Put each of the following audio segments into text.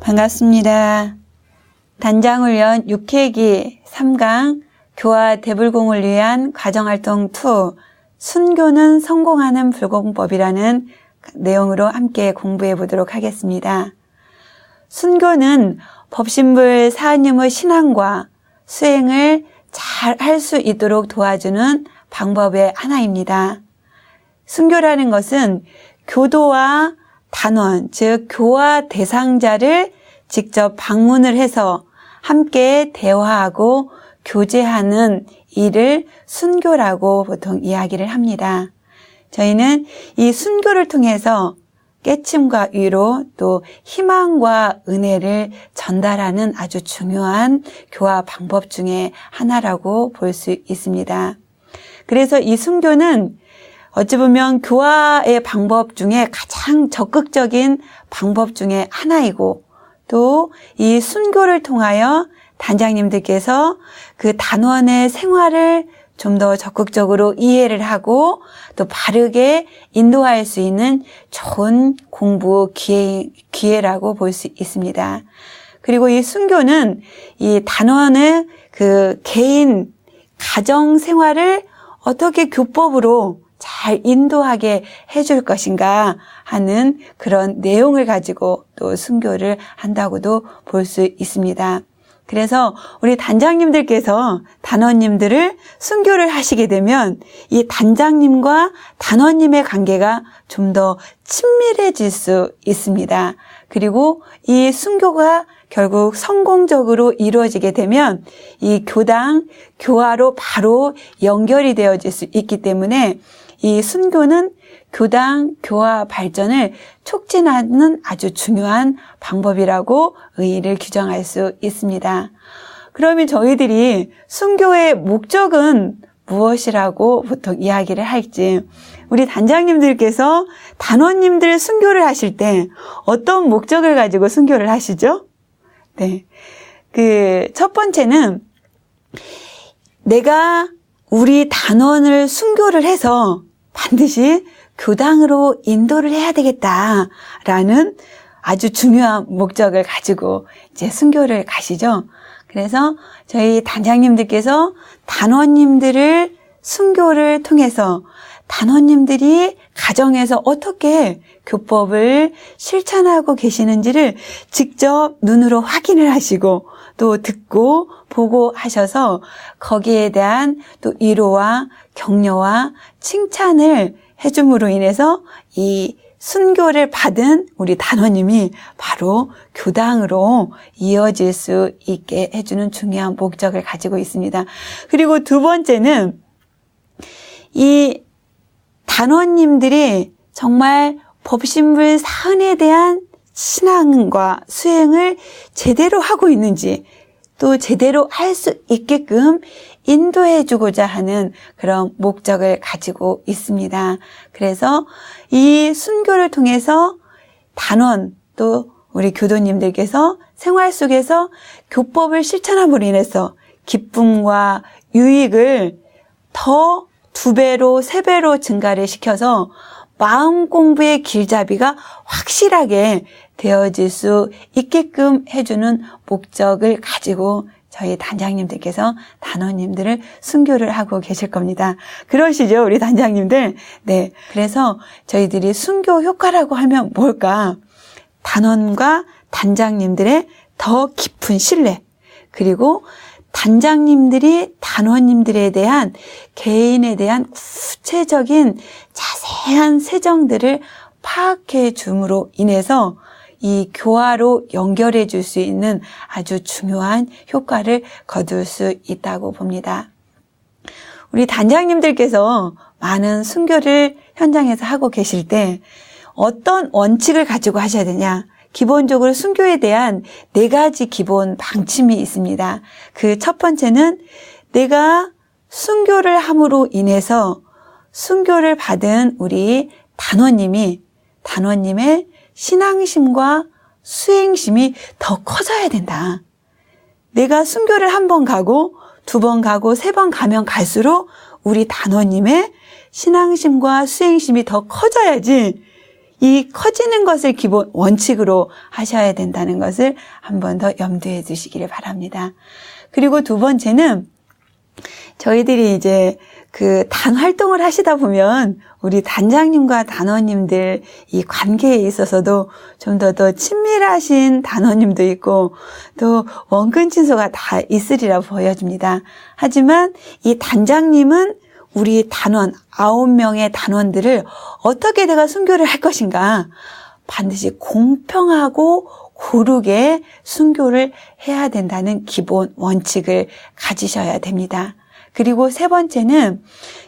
반갑습니다. 단장훈련 6회기 3강 교화 대불공을 위한 과정활동 2 순교는 성공하는 불공법이라는 내용으로 함께 공부해 보도록 하겠습니다. 순교는 법신불 사하님의 신앙과 수행을 잘 할 수 있도록 도와주는 방법의 하나입니다. 순교라는 것은 교도와 단원, 즉 교화 대상자를 직접 방문을 해서 함께 대화하고 교제하는 일을 순교라고 보통 이야기를 합니다. 저희는 이 순교를 통해서 깨침과 위로 또 희망과 은혜를 전달하는 아주 중요한 교화 방법 중에 하나라고 볼 수 있습니다. 그래서 이 순교는 어찌 보면 교화의 방법 중에 가장 적극적인 방법 중에 하나이고 또 이 순교를 통하여 단장님들께서 그 단원의 생활을 좀 더 적극적으로 이해를 하고 또 바르게 인도할 수 있는 좋은 공부 기회라고 볼 수 있습니다. 그리고 이 순교는 이 단원의 그 개인 가정 생활을 어떻게 교법으로 잘 인도하게 해줄 것인가 하는 그런 내용을 가지고 또 순교를 한다고도 볼 수 있습니다. 그래서 우리 단장님들께서 단원님들을 순교를 하시게 되면 이 단장님과 단원님의 관계가 좀 더 친밀해질 수 있습니다. 그리고 이 순교가 결국 성공적으로 이루어지게 되면 이 교당, 교화로 바로 연결이 되어질 수 있기 때문에 이 순교는 교당, 교화 발전을 촉진하는 아주 중요한 방법이라고 의의를 규정할 수 있습니다. 그러면 저희들이 순교의 목적은 무엇이라고 보통 이야기를 할지, 우리 단장님들께서 단원님들 순교를 하실 때 어떤 목적을 가지고 순교를 하시죠? 네. 첫 번째는 내가 우리 단원을 순교를 해서 반드시 교당으로 인도를 해야 되겠다라는 아주 중요한 목적을 가지고 이제 순교를 가시죠. 그래서 저희 단장님들께서 단원님들을 순교를 통해서 단원님들이 가정에서 어떻게 교법을 실천하고 계시는지를 직접 눈으로 확인을 하시고 또 듣고 보고 하셔서 거기에 대한 또 위로와 격려와 칭찬을 해줌으로 인해서 이 순교를 받은 우리 단원님이 바로 교당으로 이어질 수 있게 해주는 중요한 목적을 가지고 있습니다. 그리고 두 번째는 이 단원님들이 정말 법신불 사은에 대한 신앙과 수행을 제대로 하고 있는지 또 제대로 할 수 있게끔 인도해 주고자 하는 그런 목적을 가지고 있습니다. 그래서 이 순교를 통해서 단원 또 우리 교도님들께서 생활 속에서 교법을 실천함으로 인해서 기쁨과 유익을 더 2배로 3배로 증가를 시켜서 마음 공부의 길잡이가 확실하게 되어질 수 있게끔 해주는 목적을 가지고 저희 단장님들께서 단원님들을 순교를 하고 계실 겁니다. 그러시죠, 우리 단장님들? 네. 그래서 저희들이 순교 효과라고 하면 뭘까? 단원과 단장님들의 더 깊은 신뢰, 그리고 단장님들이 단원님들에 대한 개인에 대한 구체적인 자세한 세정들을 파악해 줌으로 인해서 이 교화로 연결해 줄 수 있는 아주 중요한 효과를 거둘 수 있다고 봅니다. 우리 단장님들께서 많은 순교를 현장에서 하고 계실 때 어떤 원칙을 가지고 하셔야 되냐? 기본적으로 순교에 대한 4가지 기본 방침이 있습니다. 그 첫 번째는 내가 순교를 함으로 인해서 순교를 받은 우리 단원님의 신앙심과 수행심이 더 커져야 된다. 내가 순교를 1번 가고 2번 가고 3번 가면 갈수록 우리 단원님의 신앙심과 수행심이 더 커져야지 이 커지는 것을 기본 원칙으로 하셔야 된다는 것을 한 번 더 염두에 두시기를 바랍니다. 그리고 두 번째는 저희들이 이제 그 단 활동을 하시다 보면 우리 단장님과 단원님들 이 관계에 있어서도 좀 더 친밀하신 단원님도 있고 또 원근 친소가 다 있으리라 보여집니다. 하지만 이 단장님은 우리 단원 9명의 단원들을 어떻게 내가 순교를 할 것인가 반드시 공평하고 고르게 순교를 해야 된다는 기본 원칙을 가지셔야 됩니다. 그리고 세 번째는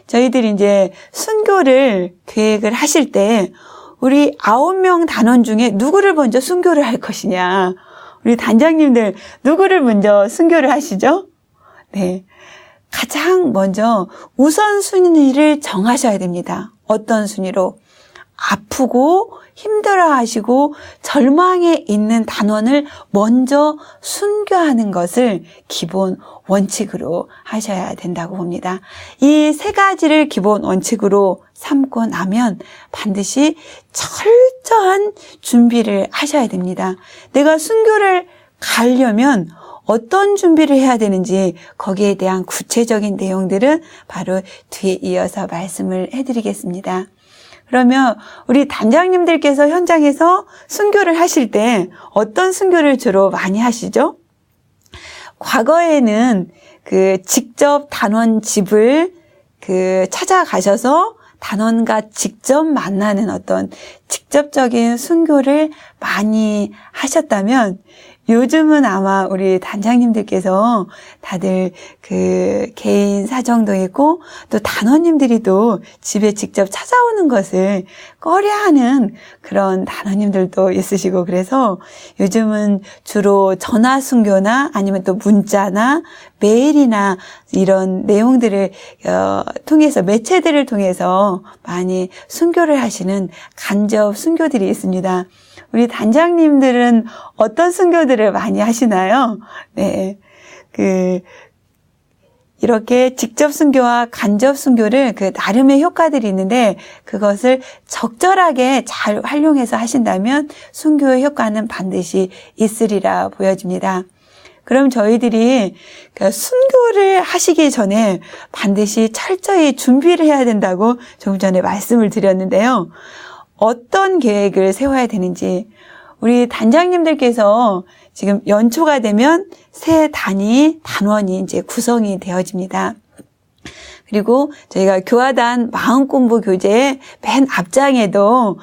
저희들이 이제 순교를 계획을 하실 때 우리 9명 단원 중에 누구를 먼저 순교를 할 것이냐. 우리 단장님들 누구를 먼저 순교를 하시죠? 네. 가장 먼저 우선순위를 정하셔야 됩니다. 어떤 순위로? 아프고 힘들어하시고 절망에 있는 단원을 먼저 순교하는 것을 기본 원칙으로 하셔야 된다고 봅니다. 이 세 가지를 기본 원칙으로 삼고 나면 반드시 철저한 준비를 하셔야 됩니다. 내가 순교를 가려면 어떤 준비를 해야 되는지 거기에 대한 구체적인 내용들은 바로 뒤에 이어서 말씀을 해드리겠습니다. 그러면 우리 단장님들께서 현장에서 순교를 하실 때 어떤 순교를 주로 많이 하시죠? 과거에는 직접 단원 집을 찾아가셔서 단원과 직접 만나는 어떤 직접적인 순교를 많이 하셨다면 요즘은 아마 우리 단장님들께서 다들 개인 사정도 있고 또 단원님들이 또 집에 직접 찾아오는 것을 꺼려하는 그런 단원님들도 있으시고 그래서 요즘은 주로 전화 순교나 아니면 또 문자나 메일이나 이런 내용들을 통해서 매체들을 통해서 많이 순교를 하시는 간접 순교들이 있습니다. 우리 단장님들은 어떤 순교들을 많이 하시나요? 네. 이렇게 직접 순교와 간접 순교를 나름의 효과들이 있는데 그것을 적절하게 잘 활용해서 하신다면 순교의 효과는 반드시 있으리라 보여집니다. 그럼 저희들이 순교를 하시기 전에 반드시 철저히 준비를 해야 된다고 조금 전에 말씀을 드렸는데요. 어떤 계획을 세워야 되는지 우리 단장님들께서 지금 연초가 되면 새 단원이 이제 구성이 되어집니다. 그리고 저희가 교화단 마음공부 교재의 맨 앞장에도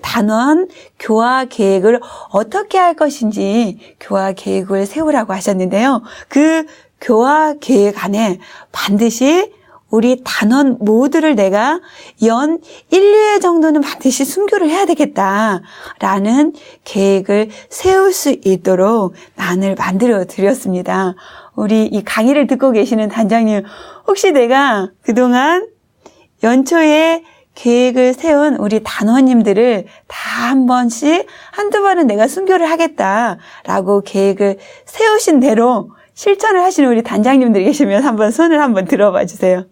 단원 교화 계획을 어떻게 할 것인지 교화 계획을 세우라고 하셨는데요. 그 교화 계획 안에 반드시 우리 단원 모두를 내가 연 1, 2회 정도는 반드시 순교를 해야 되겠다라는 계획을 세울 수 있도록 난을 만들어 드렸습니다. 우리 이 강의를 듣고 계시는 단장님, 혹시 내가 그동안 연초에 계획을 세운 우리 단원님들을 다 한 번씩 한두 번은 내가 순교를 하겠다라고 계획을 세우신 대로 실천을 하시는 우리 단장님들 계시면 한번 손을 한번 들어봐 주세요.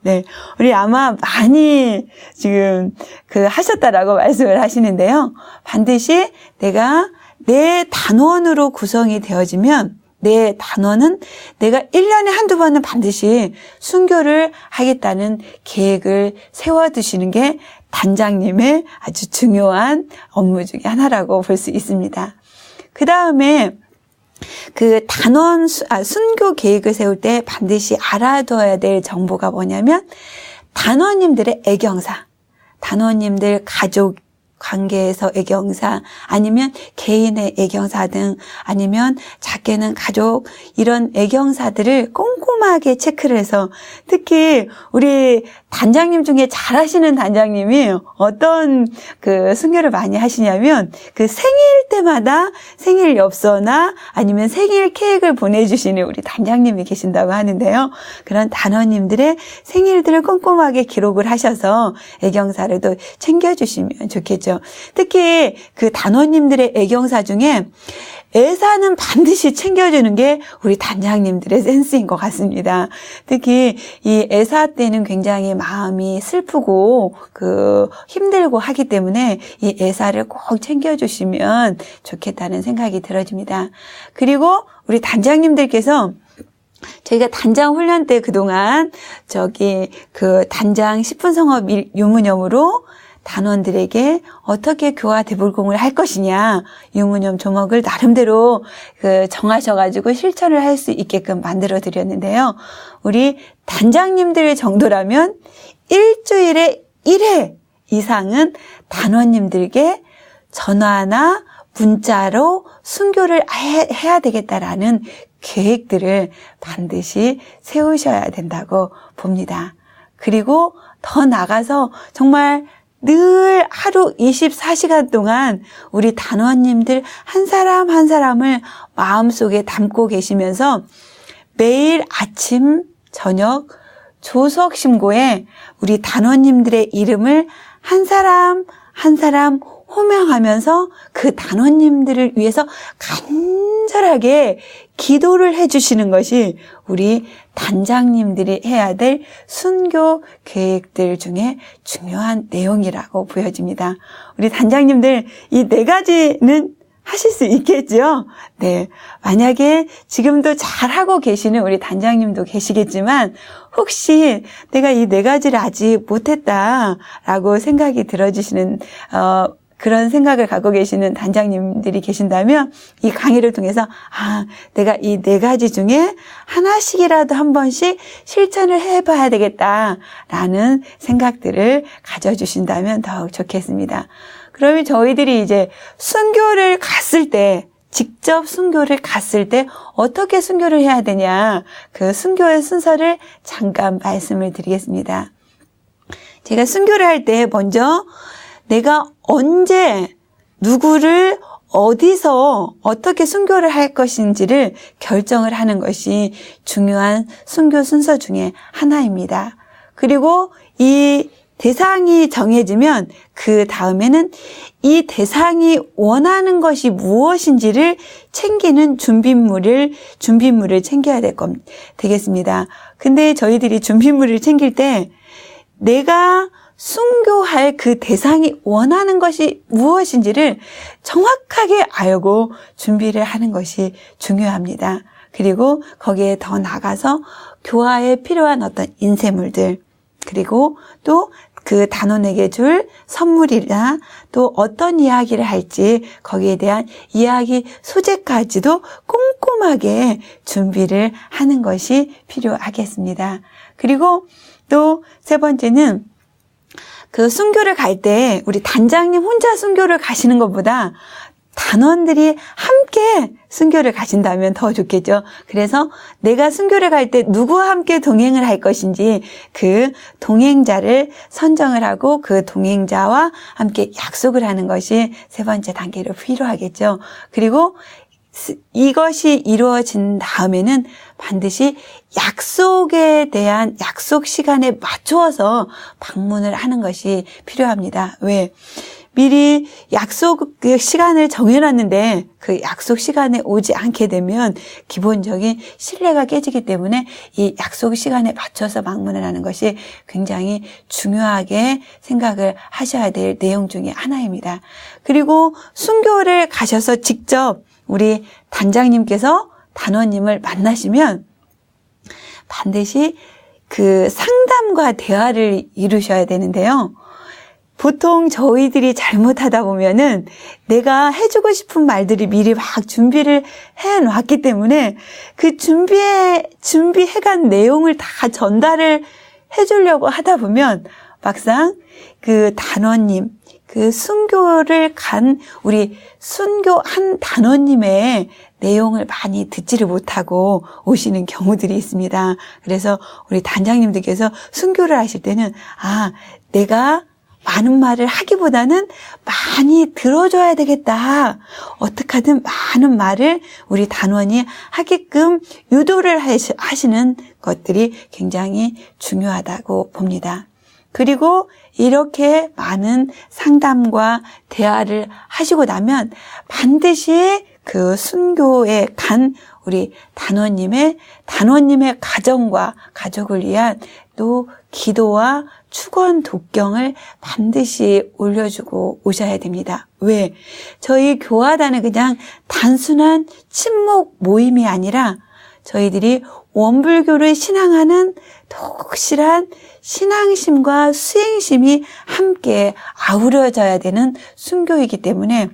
네. 우리 아마 많이 지금 하셨다라고 말씀을 하시는데요. 반드시 내가 내 단원으로 구성이 되어지면 내 단원은 내가 1년에 한두 번은 반드시 순교를 하겠다는 계획을 세워두시는 게 단장님의 아주 중요한 업무 중에 하나라고 볼 수 있습니다. 그 다음에 순교 계획을 세울 때 반드시 알아둬야 될 정보가 뭐냐면 단원님들의 애경사, 단원님들 가족 관계에서 애경사, 아니면 개인의 애경사 등, 아니면 작게는 가족, 이런 애경사들을 꼼꼼하게 체크를 해서 특히 우리 단장님 중에 잘하시는 단장님이 어떤 순교를 많이 하시냐면 생일 때마다 생일 엽서나 아니면 생일 케이크를 보내주시는 우리 단장님이 계신다고 하는데요. 그런 단원님들의 생일들을 꼼꼼하게 기록을 하셔서 애경사를 또 챙겨주시면 좋겠죠. 되겠죠. 특히 그 단원님들의 애경사 중에 애사는 반드시 챙겨주는 게 우리 단장님들의 센스인 것 같습니다. 특히 이 애사 때는 굉장히 마음이 슬프고 힘들고 하기 때문에 이 애사를 꼭 챙겨주시면 좋겠다는 생각이 들어집니다. 그리고 우리 단장님들께서 저희가 단장 훈련 때 그동안 단장 10분 성업 유무념으로 단원들에게 어떻게 교화 대불공을 할 것이냐, 유무념 조목을 나름대로 정하셔가지고 실천을 할 수 있게끔 만들어 드렸는데요. 우리 단장님들 정도라면 일주일에 1회 이상은 단원님들께 전화나 문자로 순교를 해야 되겠다라는 계획들을 반드시 세우셔야 된다고 봅니다. 그리고 더 나가서 정말 늘 하루 24시간 동안 우리 단원님들 한 사람 한 사람을 마음속에 담고 계시면서 매일 아침, 저녁 조석 심고에 우리 단원님들의 이름을 한 사람 한 사람 호명하면서 그 단원님들을 위해서 간절하게 기도를 해주시는 것이 우리 단장님들이 해야 될 순교 계획들 중에 중요한 내용이라고 보여집니다. 우리 단장님들 이 4가지는 하실 수 있겠죠? 네. 만약에 지금도 잘하고 계시는 우리 단장님도 계시겠지만 혹시 내가 이 4가지를 아직 못했다라고 생각이 들어지시는 그런 생각을 갖고 계시는 단장님들이 계신다면 이 강의를 통해서 내가 이 4가지 중에 하나씩이라도 한 번씩 실천을 해봐야 되겠다라는 생각들을 가져주신다면 더욱 좋겠습니다. 그러면 저희들이 이제 순교를 갔을 때, 직접 순교를 갔을 때 어떻게 순교를 해야 되냐, 그 순교의 순서를 잠깐 말씀을 드리겠습니다. 제가 순교를 할 때 먼저 내가 언제 누구를 어디서 어떻게 순교를 할 것인지를 결정을 하는 것이 중요한 순교 순서 중에 하나입니다. 그리고 이 대상이 정해지면 그 다음에는 이 대상이 원하는 것이 무엇인지를 챙기는 준비물을 챙겨야 되겠습니다. 근데 저희들이 준비물을 챙길 때 내가 순교할 그 대상이 원하는 것이 무엇인지를 정확하게 알고 준비를 하는 것이 중요합니다. 그리고 거기에 더 나가서 교화에 필요한 어떤 인쇄물들, 그리고 또 그 단원에게 줄 선물이나 또 어떤 이야기를 할지 거기에 대한 이야기 소재까지도 꼼꼼하게 준비를 하는 것이 필요하겠습니다. 그리고 또 3번째는 그 순교를 갈 때 우리 단장님 혼자 순교를 가시는 것보다 단원들이 함께 순교를 가신다면 더 좋겠죠. 그래서 내가 순교를 갈 때 누구와 함께 동행을 할 것인지 그 동행자를 선정을 하고 그 동행자와 함께 약속을 하는 것이 3번째 단계로 필요하겠죠. 그리고 이것이 이루어진 다음에는 반드시 약속에 대한 약속 시간에 맞추어서 방문을 하는 것이 필요합니다. 왜? 미리 약속 시간을 정해놨는데 그 약속 시간에 오지 않게 되면 기본적인 신뢰가 깨지기 때문에 이 약속 시간에 맞춰서 방문을 하는 것이 굉장히 중요하게 생각을 하셔야 될 내용 중에 하나입니다. 그리고 순교를 가셔서 직접 우리 단장님께서 단원님을 만나시면 반드시 그 상담과 대화를 이루셔야 되는데요. 보통 저희들이 잘못하다 보면은 내가 해주고 싶은 말들이 미리 막 준비를 해놨기 때문에 그 준비해간 내용을 다 전달을 해주려고 하다 보면 막상 그 단원님, 그 순교를 간 우리 순교한 단원님의 내용을 많이 듣지를 못하고 오시는 경우들이 있습니다. 그래서 우리 단장님들께서 순교를 하실 때는 내가 많은 말을 하기보다는 많이 들어줘야 되겠다. 어떻게 하든 많은 말을 우리 단원이 하게끔 유도를 하시는 것들이 굉장히 중요하다고 봅니다. 그리고 이렇게 많은 상담과 대화를 하시고 나면 반드시 그 순교에 간 우리 단원님의 가정과 가족을 위한 또 기도와 축원 독경을 반드시 올려주고 오셔야 됩니다. 왜? 저희 교화단은 그냥 단순한 친목 모임이 아니라 저희들이 원불교를 신앙하는 독실한 신앙심과 수행심이 함께 아우러져야 되는 순교이기 때문에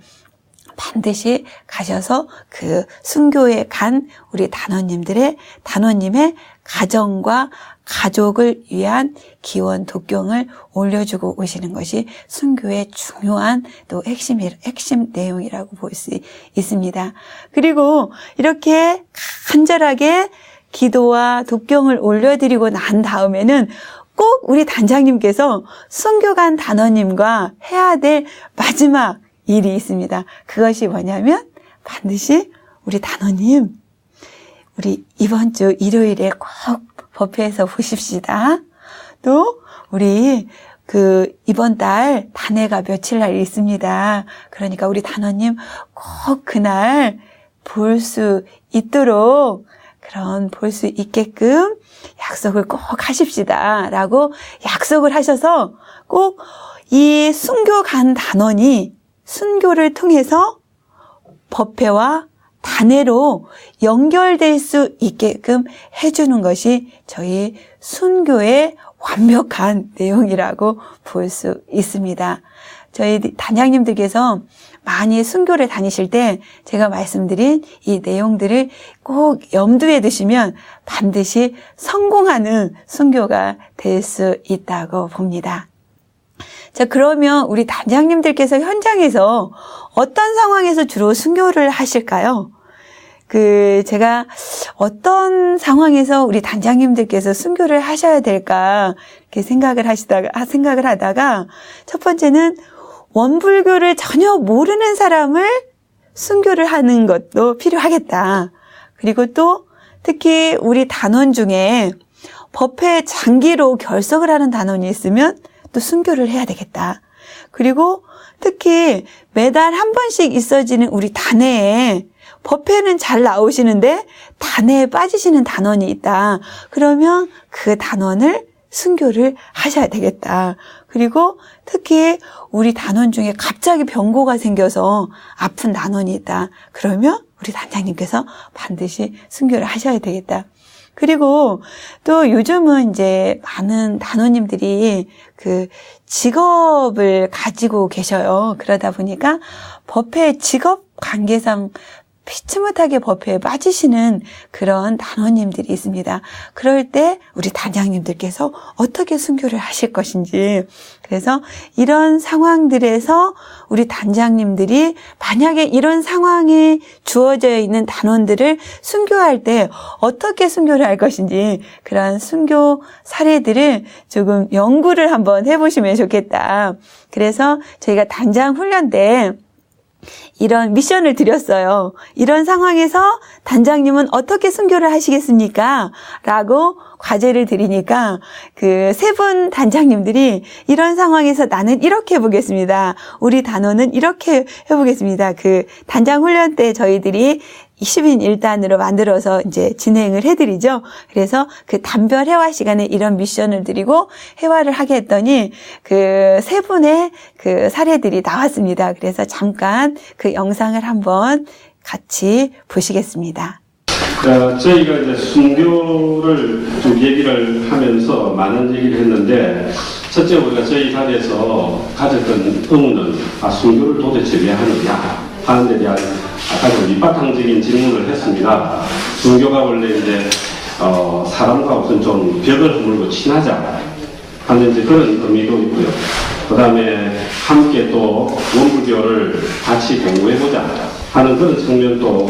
반드시 가셔서 그 순교에 간 우리 단원님의 가정과 가족을 위한 기원 독경을 올려주고 오시는 것이 순교의 중요한 또 핵심 내용이라고 볼 수 있습니다. 그리고 이렇게 간절하게 기도와 독경을 올려드리고 난 다음에는 꼭 우리 단장님께서 순교 간 단원님과 해야 될 마지막 일이 있습니다. 그것이 뭐냐면 반드시 우리 단원님, 우리 이번 주 일요일에 꼭 법회에서 보십시다. 또 우리 이번 달 단회가 며칠 날 있습니다. 그러니까 우리 단원님 꼭 그날 볼 수 있도록 볼 수 있게끔 약속을 꼭 하십시다. 라고 약속을 하셔서 꼭 이 순교 간 단원이 순교를 통해서 법회와 단회로 연결될 수 있게끔 해주는 것이 저희 순교의 완벽한 내용이라고 볼 수 있습니다. 저희 단장님들께서 많이 순교를 다니실 때 제가 말씀드린 이 내용들을 꼭 염두에 두시면 반드시 성공하는 순교가 될 수 있다고 봅니다. 자, 그러면 우리 단장님들께서 현장에서 어떤 상황에서 주로 순교를 하실까요? 제가 어떤 상황에서 우리 단장님들께서 순교를 하셔야 될까, 이렇게 생각을 하다가, 첫 번째는 원불교를 전혀 모르는 사람을 순교를 하는 것도 필요하겠다. 그리고 또 특히 우리 단원 중에 법회 장기로 결석을 하는 단원이 있으면 또 순교를 해야 되겠다. 그리고 특히 매달 한 번씩 있어지는 우리 단회에 법회는 잘 나오시는데 단회에 빠지시는 단원이 있다. 그러면 그 단원을 순교를 하셔야 되겠다. 그리고 특히 우리 단원 중에 갑자기 병고가 생겨서 아픈 단원이 있다. 그러면 우리 단장님께서 반드시 순교를 하셔야 되겠다. 그리고 또 요즘은 이제 많은 단원님들이 직업을 가지고 계셔요. 그러다 보니까 법회 직업 관계상 피치 못하게 법회에 빠지시는 그런 단원님들이 있습니다. 그럴 때 우리 단장님들께서 어떻게 순교를 하실 것인지, 그래서 이런 상황들에서 우리 단장님들이 만약에 이런 상황에 주어져 있는 단원들을 순교할 때 어떻게 순교를 할 것인지 그런 순교 사례들을 조금 연구를 한번 해보시면 좋겠다. 그래서 저희가 단장 훈련 때 이런 미션을 드렸어요. 이런 상황에서 단장님은 어떻게 순교를 하시겠습니까? 라고 과제를 드리니까 세 분 단장님들이 이런 상황에서 나는 이렇게 해보겠습니다. 우리 단원은 이렇게 해보겠습니다. 단장 훈련 때 저희들이 20인 1단으로 만들어서 이제 진행을 해드리죠. 그래서 단별 회화 시간에 이런 미션을 드리고 회화를 하게 했더니 세 분의 사례들이 나왔습니다. 그래서 잠깐 영상을 한번 같이 보시겠습니다. 저희가 이제 순교를 좀 얘기를 하면서 많은 얘기를 했는데, 첫째 우리가 저희 단에서 가졌던 의문은 순교를 도대체 왜 하느냐 하는 데 대한 아주 밑바탕적인 질문을 했습니다. 순교가 원래 이제 사람과 우선 좀 벽을 허물고 친하자 하는 이제 그런 의미도 있고요. 그 다음에 함께 또 원불교를 같이 공부해보자 하는 그런 측면도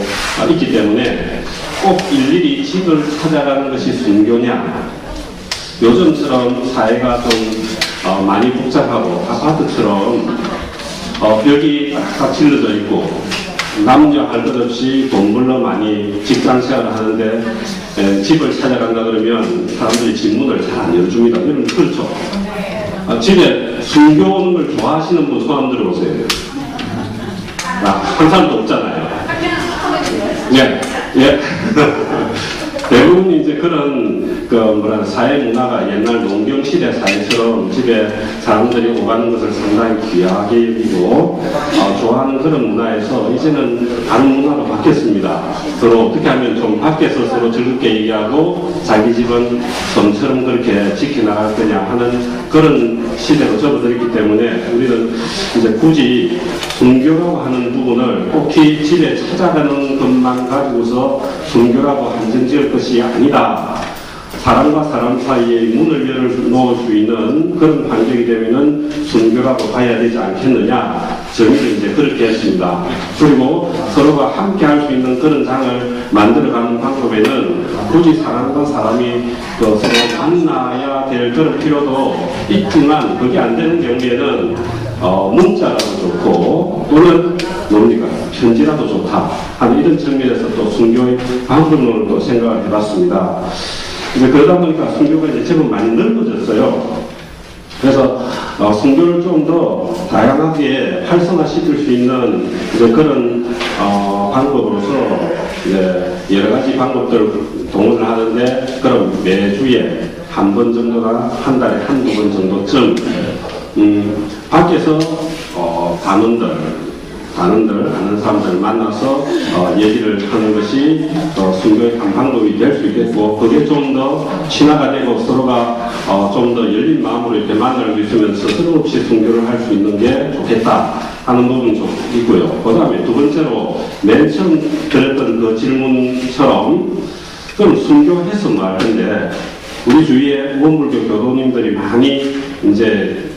있기 때문에 꼭 일일이 집을 찾아가는 것이 순교냐, 요즘처럼 사회가 좀 많이 복잡하고 아파트처럼 벽이 딱 질러져 있고 남녀 할 것 없이 돈 벌러 많이 직장 생활을 하는데 집을 찾아간다 그러면 사람들이 집 문을 잘 안 열어줍니다. 이러면 그렇죠. 집에 순교 오는 걸 좋아하시는 분 손 한번 들어보세요. 한 사람도 없잖아요. 예, 예. 대부분 이제 그런 사회 문화가 옛날 농경 시대 사회처럼 집에 사람들이 오가는 것을 상당히 귀하게 여기고 좋아하는 그런 문화에서 이제는 다른 문화로 바뀌었습니다. 서로 어떻게 하면 좀 밖에서 서로 즐겁게 얘기하고 자기 집은 섬처럼 그렇게 지켜나갈 거냐 하는 그런 시대로 접어들었기 때문에 우리는 이제 굳이 순교라고 하는 부분을 꼭 집에 찾아가는 것만 가지고서 순교라고 한정지을 것이 아니다. 사람과 사람 사이에 문을 열어놓을 수 있는 그런 환경이 되면은 순교라고 봐야 되지 않겠느냐. 저희는 이제 그렇게 했습니다. 그리고 서로가 함께 할 수 있는 그런 장을 만들어가는 방법에는 굳이 사람과 사람이 서로 만나야 될 그런 필요도 있지만 그게 안 되는 경우에는 문자라도 좋고 또는 뭡니까 편지라도 좋다 하는 이런 측면에서 또 순교의 방법론을 또 생각을 해봤습니다. 이제 그러다 보니까 순교가 이제 제법 많이 넓어졌어요. 그래서 순교를 좀 더 다양하게 활성화시킬 수 있는 이제 그런 방법으로서 이제 여러 가지 방법들을 동원을 하는데 그럼 매주에 한 번 정도나 한 달에 한두 번 정도쯤 밖에서 아는 사람들 만나서 얘기를 하는 것이 순교의 한 방법이 될 수 있겠고 그게 좀 더 친화가 되고 서로가 좀 더 열린 마음으로 이렇게 만날 수 있으면 스스로 없이 순교를 할 수 있는 게 좋겠다 하는 부분이 좀 있고요. 그 다음에 두 번째로 맨 처음 드렸던 그 질문처럼 그럼 순교해서 뭐 할 텐데 우리 주위에 원불교 교도님들이 많이 이제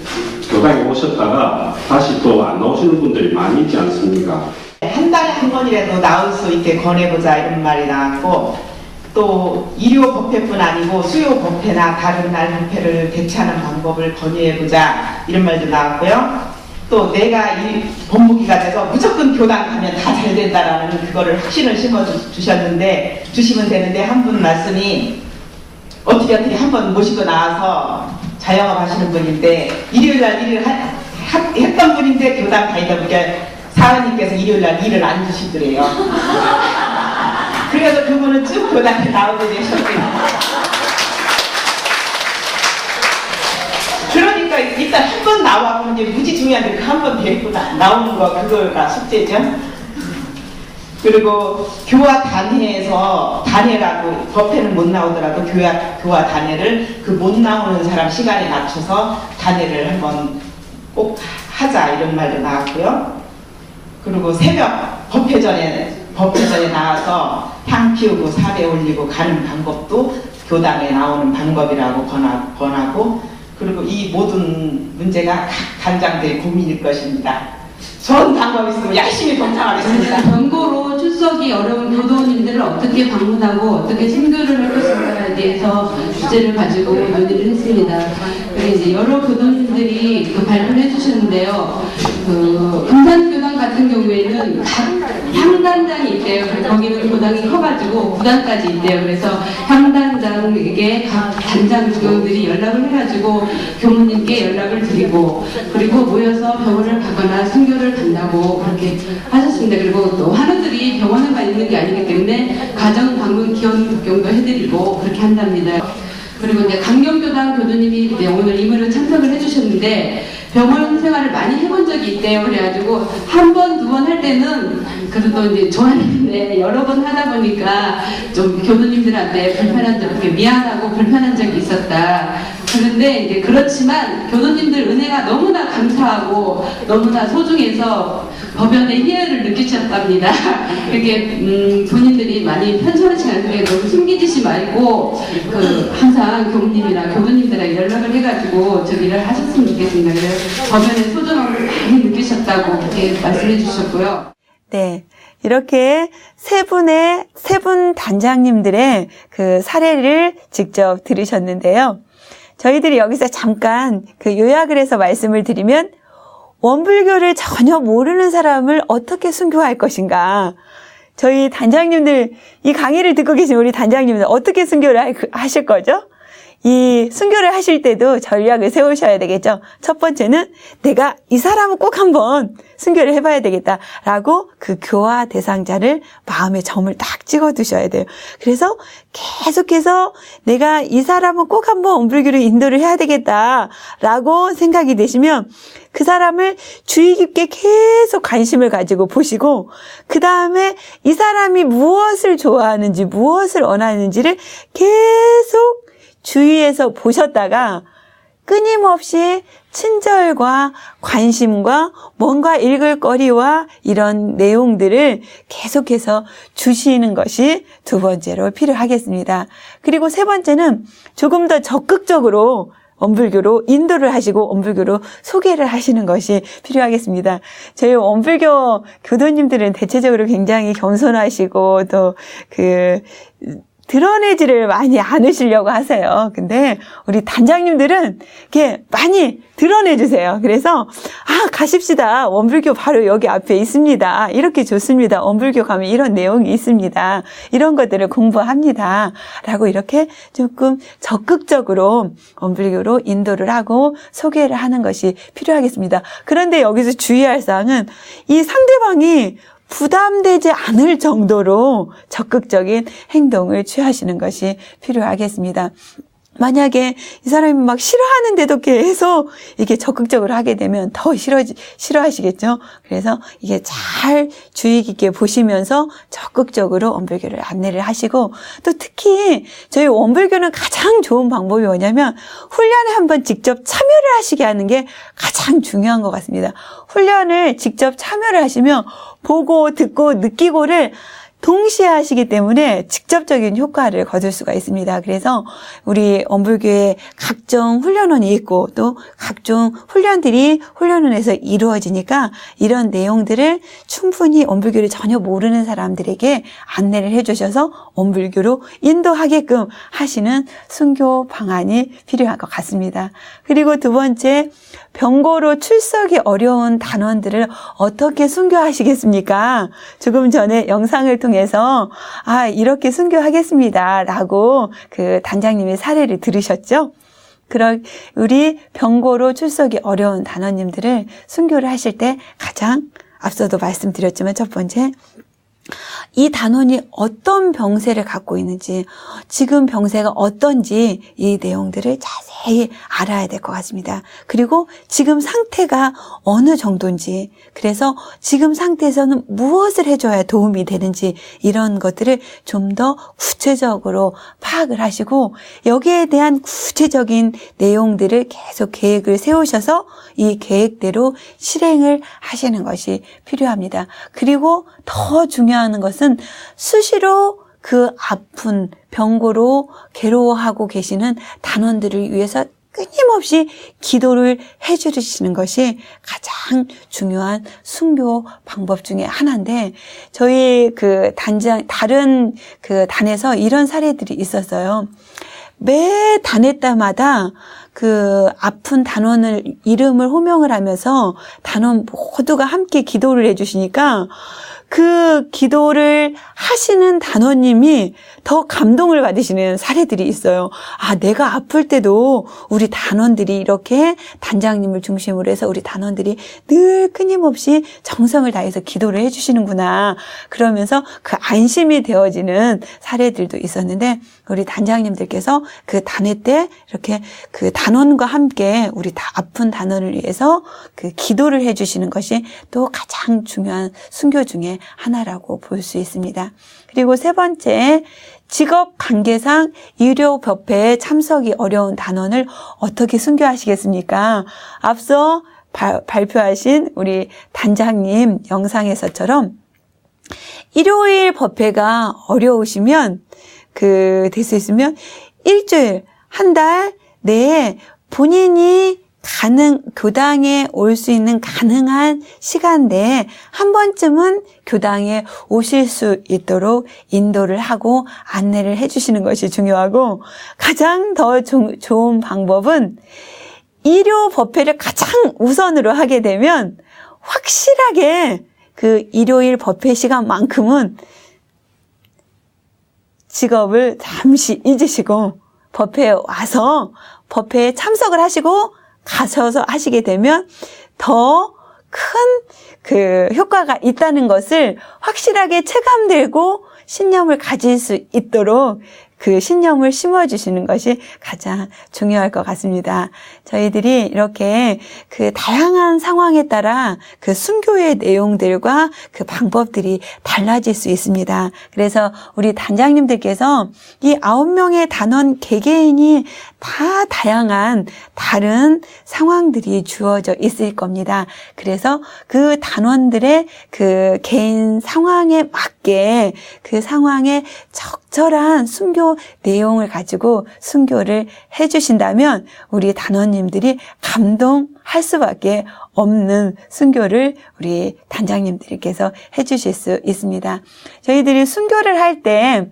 교당에 오셨다가 다시 또 안 나오시는 분들이 많이 있지 않습니까? 한 달에 한 번이라도 나올 수 있게 권해보자 이런 말이 나왔고 또 일요 법회뿐 아니고 수요 법회나 다른 날 법회를 대체하는 방법을 건의해보자 이런 말도 나왔고요. 또 내가 이 법무기가 돼서 무조건 교당 가면 다 잘 된다라는 그거를 확신을 심어주시면 되는데 한 분 말씀이 어떻게 한 번 모시고 나와서 자영업 하시는 분인데 일요일날 일을 했던 분인데 교당 가이다 보니까 사장님께서 일요일날 일을 안 주시더래요. 그래서 그분은 쭉 교당에 나오게 되셨고요. 그러니까 일단 한 번 나와보면 이제 무지 중요한데 그 한 번 데리고 나오는 거 그거가 숙제죠. 그리고 교화 단회에서 단회라고 법회는 못 나오더라도 교화 단회를 그 못 나오는 사람 시간에 맞춰서 단회를 한번 꼭 하자 이런 말도 나왔고요. 그리고 새벽 법회 전에 나와서 향 피우고 사배 올리고 가는 방법도 교당에 나오는 방법이라고 권하고 그리고 이 모든 문제가 각 단장들의 고민일 것입니다. 좋은 방법이 있으면 열심히 동참하겠습니다. 권고로 출석이 어려운 교도님들을 어떻게 방문하고 어떻게 순교를 할 것인가에 대해서 주제를 가지고 논의를 했습니다. 이제 여러 교도님들이 발표를 해주셨는데요. 금산교당 같은 경우에는 각 향단장이 있대요. 거기는 교당이 커가지고 9단까지 있대요. 그래서 향단장에게 각 단장들이 연락을 해가지고 교무님께 연락을 드리고 그리고 모여서 병원을 가거나 순교를 간다고 그렇게 하셨습니다. 그리고 또 환우들이 병원에만 있는 게 아니기 때문에 가정 방문 기원 복경도 해드리고 그렇게 한답니다. 그리고 이제 강경교당 교도님이 오늘 임의로 참석을 해주셨는데 병원 생활을 많이 해본 적이 있대요. 그래가지고 한 번, 두 번 할 때는 그래도 이제 좋아했는데 여러 번 하다 보니까 좀 교도님들한테 불편한 점, 이렇게 미안하고 불편한 적이 있었다. 그런데 이제 그렇지만 교도님들 은혜가 너무나 감사하고 너무나 소중해서 법연의 희열을 느끼셨답니다. 이렇게 본인들이 많이 편찮으시 않은데 너무 숨기지시 말고 항상 교무님이나 교도님들에게 연락을 해가지고 저기를 하셨으면 좋겠습니다. 그래서 법연의 소중함을 많이 느끼셨다고 그렇게 말씀해 주셨고요. 네. 이렇게 세 분 단장님들의 그 사례를 직접 들으셨는데요. 저희들이 여기서 잠깐 그 요약을 해서 말씀을 드리면 원불교를 전혀 모르는 사람을 어떻게 순교할 것인가. 저희 단장님들, 이 강의를 듣고 계신 우리 단장님들 어떻게 순교를 하실 거죠? 이 순교를 하실 때도 전략을 세우셔야 되겠죠. 첫 번째는 내가 이 사람은 꼭 한번 순교를 해봐야 되겠다라고 그 교화 대상자를 마음에 점을 딱 찍어두셔야 돼요. 그래서 계속해서 내가 이 사람은 꼭 한번 원불교로 인도를 해야 되겠다라고 생각이 되시면 그 사람을 주의 깊게 계속 관심을 가지고 보시고 그 다음에 이 사람이 무엇을 좋아하는지 무엇을 원하는지를 계속 주위에서 보셨다가 끊임없이 친절과 관심과 뭔가 읽을 거리와 이런 내용들을 계속해서 주시는 것이 두 번째로 필요하겠습니다. 그리고 세 번째는 조금 더 적극적으로 원불교로 인도를 하시고 원불교로 소개를 하시는 것이 필요하겠습니다. 저희 원불교 교도님들은 대체적으로 굉장히 겸손하시고 또 드러내지를 많이 않으시려고 하세요. 근데 우리 단장님들은 이렇게 많이 드러내주세요. 그래서 가십시다. 원불교 바로 여기 앞에 있습니다. 이렇게 좋습니다. 원불교 가면 이런 내용이 있습니다. 이런 것들을 공부합니다. 라고 이렇게 조금 적극적으로 원불교로 인도를 하고 소개를 하는 것이 필요하겠습니다. 그런데 여기서 주의할 사항은 이 상대방이 부담되지 않을 정도로 적극적인 행동을 취하시는 것이 필요하겠습니다. 만약에 이 사람이 막 싫어하는데도 계속 이게 적극적으로 하게 되면 더 싫어하시겠죠. 그래서 이게 잘 주의 깊게 보시면서 적극적으로 원불교를 안내를 하시고 또 특히 저희 원불교는 가장 좋은 방법이 뭐냐면 훈련에 한번 직접 참여를 하시게 하는 게 가장 중요한 것 같습니다. 훈련을 직접 참여를 하시면 보고 듣고 느끼고를 동시에 하시기 때문에 직접적인 효과를 거둘 수가 있습니다. 그래서 우리 원불교에 각종 훈련원이 있고 또 각종 훈련들이 훈련원에서 이루어지니까 이런 내용들을 충분히 원불교를 전혀 모르는 사람들에게 안내를 해주셔서 원불교로 인도하게끔 하시는 순교 방안이 필요할 것 같습니다. 그리고 두 번째, 병고로 출석이 어려운 단원들을 어떻게 순교하시겠습니까? 조금 전에 영상을 통해서 이렇게 순교하겠습니다 라고 그 단장님의 사례를 들으셨죠? 우리 병고로 출석이 어려운 단원님들을 순교를 하실 때 가장 앞서도 말씀드렸지만 첫 번째, 이 단원이 어떤 병세를 갖고 있는지, 지금 병세가 어떤지 이 내용들을 자세히 알아야 될 것 같습니다. 그리고 지금 상태가 어느 정도인지, 그래서 지금 상태에서는 무엇을 해줘야 도움이 되는지 이런 것들을 좀 더 구체적으로 파악을 하시고 여기에 대한 구체적인 내용들을 계속 계획을 세우셔서 이 계획대로 실행을 하시는 것이 필요합니다. 그리고 더 중요한 것은 수시로 그 아픈 병고로 괴로워하고 계시는 단원들을 위해서 끊임없이 기도를 해주시는 것이 가장 중요한 순교 방법 중에 하나인데, 저희 다른 단에서 이런 사례들이 있었어요. 매 단회 때마다 그 아픈 단원을 이름을 호명을 하면서 단원 모두가 함께 기도를 해주시니까 그 기도를 하시는 단원님이 더 감동을 받으시는 사례들이 있어요. 내가 아플 때도 우리 단원들이 이렇게 단장님을 중심으로 해서 우리 단원들이 늘 끊임없이 정성을 다해서 기도를 해주시는구나. 그러면서 그 안심이 되어지는 사례들도 있었는데, 우리 단장님들께서 그 단회 때 이렇게 그 단원과 함께 우리 아픈 단원을 위해서 그 기도를 해주시는 것이 또 가장 중요한 순교 중에 하나라고 볼 수 있습니다. 그리고 세 번째, 직업 관계상 의료 법회에 참석이 어려운 단원을 어떻게 순교하시겠습니까? 앞서 발표하신 우리 단장님 영상에서처럼 일요일 법회가 어려우시면 될 수 있으면 일주일, 한 달 내에 본인이 교당에 올 수 있는 가능한 시간 내에 한 번쯤은 교당에 오실 수 있도록 인도를 하고 안내를 해주시는 것이 중요하고, 가장 더 좋은 방법은 일요 법회를 가장 우선으로 하게 되면 확실하게 그 일요일 법회 시간만큼은 직업을 잠시 잊으시고 법회에 와서 법회에 참석을 하시고 가셔서 하시게 되면 더 큰 그 효과가 있다는 것을 확실하게 체감되고 신념을 가질 수 있도록 그 신념을 심어주시는 것이 가장 중요할 것 같습니다. 저희들이 이렇게 그 다양한 상황에 따라 그 순교의 내용들과 그 방법들이 달라질 수 있습니다. 그래서 우리 단장님들께서 이 9명의 단원 개개인이 다 다양한 다른 상황들이 주어져 있을 겁니다. 그래서 그 단원들의 그 개인 상황에 맞게 그 상황에 적절한 순교 내용을 가지고 순교를 해주신다면 우리 단원님들이 감동할 수밖에 없는 순교를 우리 단장님들께서 해주실 수 있습니다. 저희들이 순교를 할 때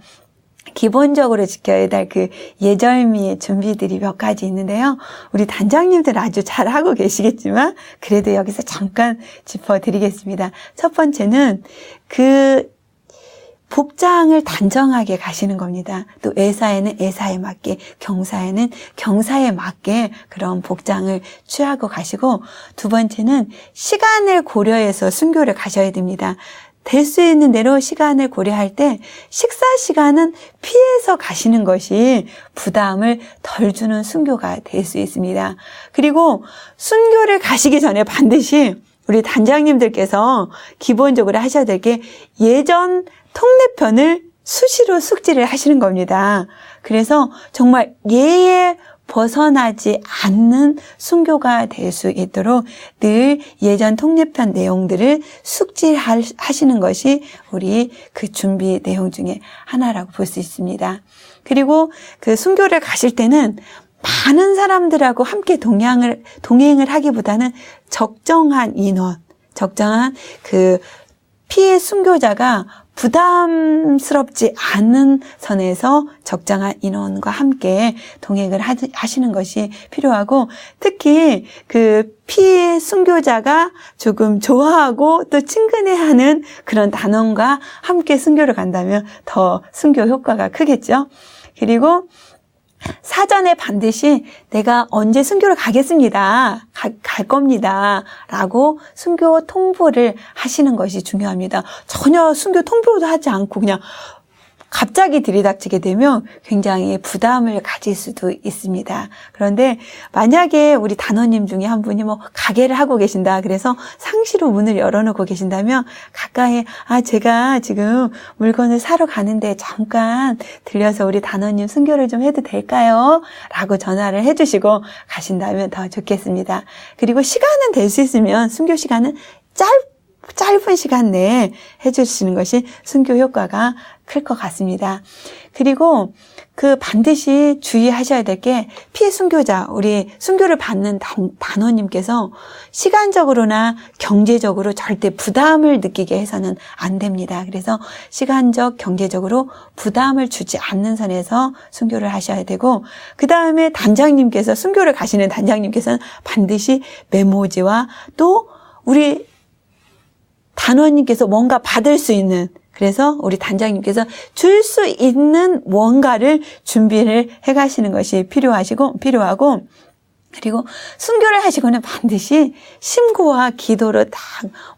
기본적으로 지켜야 될 그 예절미 준비들이 몇 가지 있는데요. 우리 단장님들 아주 잘하고 계시겠지만 그래도 여기서 잠깐 짚어드리겠습니다. 첫 번째는 그 복장을 단정하게 가시는 겁니다. 또 애사에는 애사에 맞게, 경사에는 경사에 맞게 그런 복장을 취하고 가시고, 두 번째는 시간을 고려해서 순교를 가셔야 됩니다. 될 수 있는 대로 시간을 고려할 때 식사 시간은 피해서 가시는 것이 부담을 덜 주는 순교가 될 수 있습니다. 그리고 순교를 가시기 전에 반드시 우리 단장님들께서 기본적으로 하셔야 될 게 예전 통례편을 수시로 숙지를 하시는 겁니다. 그래서 정말 예에 벗어나지 않는 순교가 될 수 있도록 늘 예전 통례편 내용들을 숙지하시는 것이 우리 그 준비 내용 중에 하나라고 볼 수 있습니다. 그리고 그 순교를 가실 때는 많은 사람들하고 함께 동행을 하기보다는 적정한 인원, 적정한 그 피해 순교자가 부담스럽지 않은 선에서 적정한 인원과 함께 동행을 하시는 것이 필요하고, 특히 그 피해 순교자가 조금 좋아하고 또 친근해하는 그런 단원과 함께 순교를 간다면 더 순교 효과가 크겠죠. 그리고 사전에 반드시 내가 언제 순교를 가겠습니다. 갈 겁니다. 라고 순교 통보를 하시는 것이 중요합니다. 전혀 순교 통보도 하지 않고 그냥 갑자기 들이닥치게 되면 굉장히 부담을 가질 수도 있습니다. 그런데 만약에 우리 단원님 중에 한 분이 뭐 가게를 하고 계신다, 그래서 상시로 문을 열어놓고 계신다면 가까이 제가 지금 물건을 사러 가는데 잠깐 들려서 우리 단원님 순교를 좀 해도 될까요? 라고 전화를 해주시고 가신다면 더 좋겠습니다. 그리고 시간은 될 수 있으면 순교 시간은 짧은 시간 내에 해주시는 것이 순교 효과가 클 것 같습니다. 그리고 그 반드시 주의하셔야 될 게 피해 순교자, 우리 순교를 받는 단원님께서 시간적으로나 경제적으로 절대 부담을 느끼게 해서는 안 됩니다. 그래서 시간적, 경제적으로 부담을 주지 않는 선에서 순교를 하셔야 되고, 그 다음에 단장님께서 순교를 가시는 단장님께서는 반드시 메모지와 또 우리 단원님께서 뭔가 받을 수 있는, 그래서 우리 단장님께서 줄 수 있는 뭔가를 준비를 해 가시는 것이 필요하고, 그리고 순교를 하시고는 반드시 심고와 기도로 딱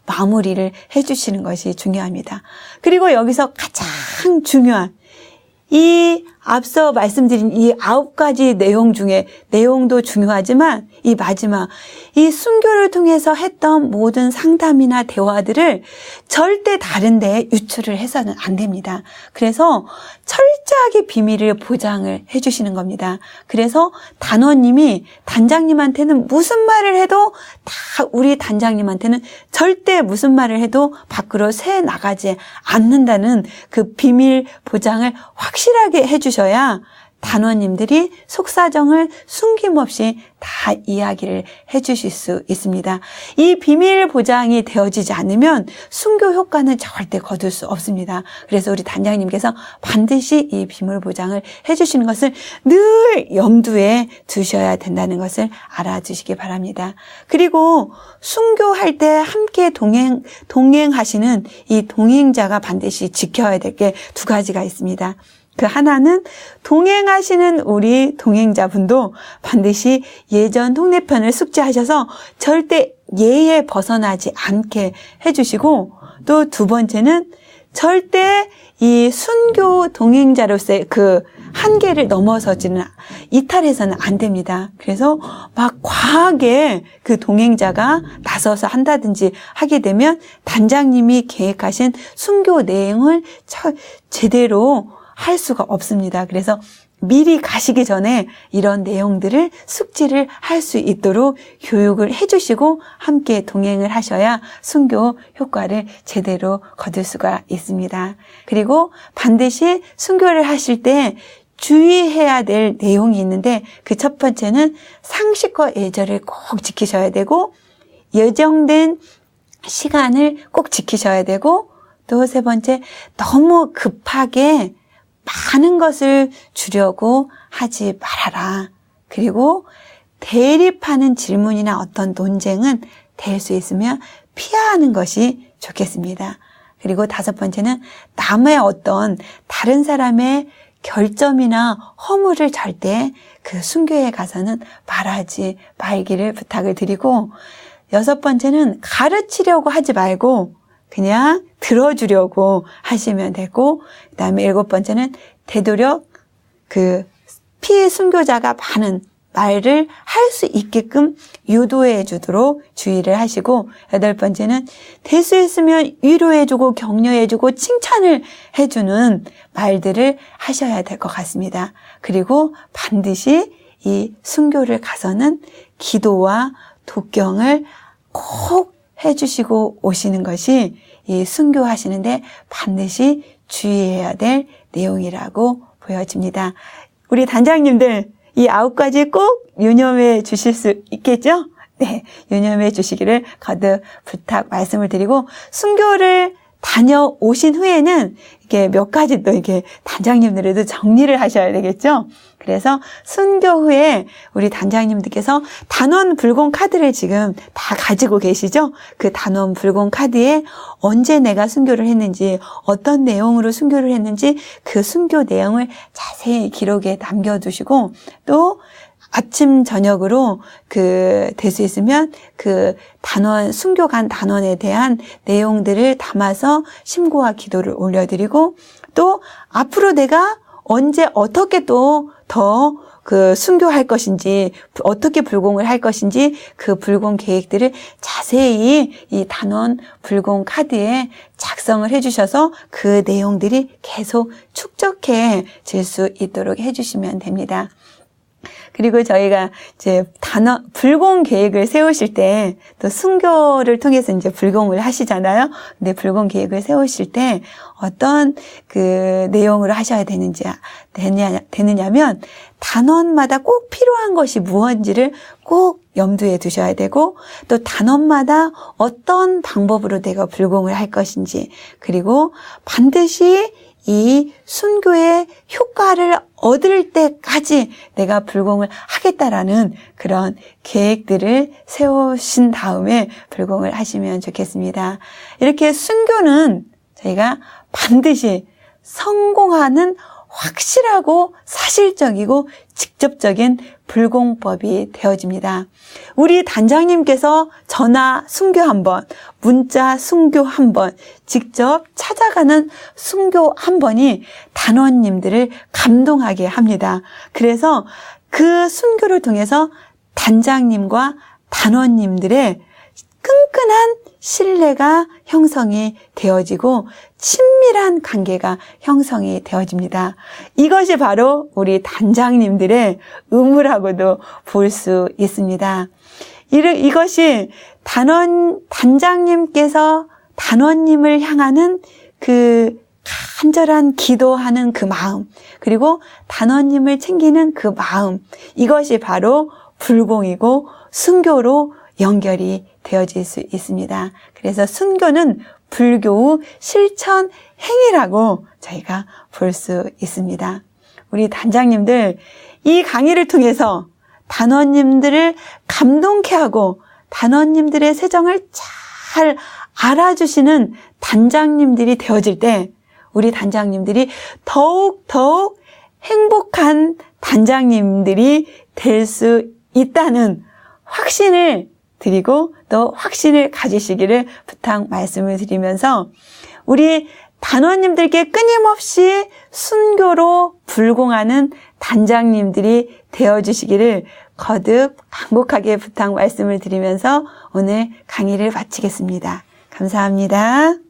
마무리를 해 주시는 것이 중요합니다. 그리고 여기서 가장 중요한 이 앞서 말씀드린 이 9가지 내용 중에, 내용도 중요하지만 이 마지막 이 순교를 통해서 했던 모든 상담이나 대화들을 절대 다른 데에 유출을 해서는 안 됩니다. 그래서 철저하게 비밀을 보장을 해주시는 겁니다. 그래서 단원님이 단장님한테는 무슨 말을 해도 다 우리 단장님한테는 절대 무슨 말을 해도 밖으로 새 나가지 않는다는 그 비밀 보장을 확실하게 해주셔야 단원님들이 속사정을 숨김없이 다 이야기를 해주실 수 있습니다. 이 비밀 보장이 되어지지 않으면 순교 효과는 절대 거둘 수 없습니다. 그래서 우리 단장님께서 반드시 이 비밀 보장을 해주시는 것을 늘 염두에 두셔야 된다는 것을 알아주시기 바랍니다. 그리고 순교할 때 함께 동행하시는 이 동행자가 반드시 지켜야 될 게 2가지가 있습니다. 그 하나는 동행하시는 우리 동행자분도 반드시 예전 통례편을 숙지하셔서 절대 예에 벗어나지 않게 해주시고, 또 두 번째는 절대 이 순교 동행자로서의 그 한계를 넘어서지는, 이탈해서는 안 됩니다. 그래서 막 과하게 그 동행자가 나서서 한다든지 하게 되면 단장님이 계획하신 순교 내용을 제대로 할 수가 없습니다. 그래서 미리 가시기 전에 이런 내용들을 숙지를 할 수 있도록 교육을 해주시고 함께 동행을 하셔야 순교 효과를 제대로 거둘 수가 있습니다. 그리고 반드시 순교를 하실 때 주의해야 될 내용이 있는데, 그 첫 번째는 상식과 예절을 꼭 지키셔야 되고, 예정된 시간을 꼭 지키셔야 되고, 또 세 번째, 너무 급하게 많은 것을 주려고 하지 말아라. 그리고 대립하는 질문이나 어떤 논쟁은 될 수 있으면 피하는 것이 좋겠습니다. 그리고 다섯 번째는 남의 어떤 다른 사람의 결점이나 허물을 절대 그 순교에 가서는 말하지 말기를 부탁을 드리고, 여섯 번째는 가르치려고 하지 말고 그냥 들어주려고 하시면 되고, 그 다음에 일곱 번째는 되도록 그 피해 순교자가 많은 말을 할 수 있게끔 유도해 주도록 주의를 하시고, 여덟 번째는 될 수 있으면 위로해주고 격려해주고 칭찬을 해주는 말들을 하셔야 될 것 같습니다. 그리고 반드시 이 순교를 가서는 기도와 독경을 꼭 해주시고 오시는 것이 이 순교하시는데 반드시 주의해야 될 내용이라고 보여집니다. 우리 단장님들 이 9가지 꼭 유념해 주실 수 있겠죠? 네, 유념해 주시기를 거듭 부탁 말씀을 드리고, 순교를 다녀오신 후에는 이게 몇 가지 또 이렇게 단장님들에도 정리를 하셔야 되겠죠? 그래서 순교 후에 우리 단장님들께서 단원 불공 카드를 지금 다 가지고 계시죠? 그 단원 불공 카드에 언제 내가 순교를 했는지, 어떤 내용으로 순교를 했는지 그 순교 내용을 자세히 기록에 남겨두시고, 또 아침 저녁으로 될 수 있으면 그 단원, 순교 간 단원에 대한 내용들을 담아서 심고와 기도를 올려드리고, 또 앞으로 내가 언제 어떻게 또 더 그 순교할 것인지, 어떻게 불공을 할 것인지 그 불공 계획들을 자세히 이 단원 불공 카드에 작성을 해주셔서 그 내용들이 계속 축적해질 수 있도록 해주시면 됩니다. 그리고 저희가 이제 불공 계획을 세우실 때 또 순교를 통해서 이제 불공을 하시잖아요. 근데 불공 계획을 세우실 때 어떤 그 내용으로 하셔야 되느냐면 단원마다 꼭 필요한 것이 무엇인지를 꼭 염두에 두셔야 되고, 또 단원마다 어떤 방법으로 내가 불공을 할 것인지, 그리고 반드시 이 순교의 효과를 얻을 때까지 내가 불공을 하겠다라는 그런 계획들을 세우신 다음에 불공을 하시면 좋겠습니다. 이렇게 순교는 저희가 반드시 성공하는 확실하고 사실적이고 직접적인 불공법이 되어집니다. 우리 단장님께서 전화 순교 한 번, 문자 순교 한 번, 직접 찾아가는 순교 한 번이 단원님들을 감동하게 합니다. 그래서 그 순교를 통해서 단장님과 단원님들의 끈끈한 신뢰가 형성이 되어지고 친밀한 관계가 형성이 되어집니다. 이것이 바로 우리 단장님들의 의무라고도 볼 수 있습니다. 이것이 단장님께서 단원님을 향하는 그 간절한 기도하는 그 마음, 그리고 단원님을 챙기는 그 마음, 이것이 바로 불공이고 순교로 연결이 되어질 수 있습니다. 그래서 순교는 불교의 실천 행위라고 저희가 볼 수 있습니다. 우리 단장님들, 이 강의를 통해서 단원님들을 감동케 하고 단원님들의 세정을 잘 알아주시는 단장님들이 되어질 때 우리 단장님들이 더욱 행복한 단장님들이 될 수 있다는 확신을 드리고 또 확신을 가지시기를 부탁 말씀을 드리면서 우리 단원님들께 끊임없이 순교로 불공하는 단장님들이 되어주시기를 거듭 간곡하게 부탁 말씀을 드리면서 오늘 강의를 마치겠습니다. 감사합니다.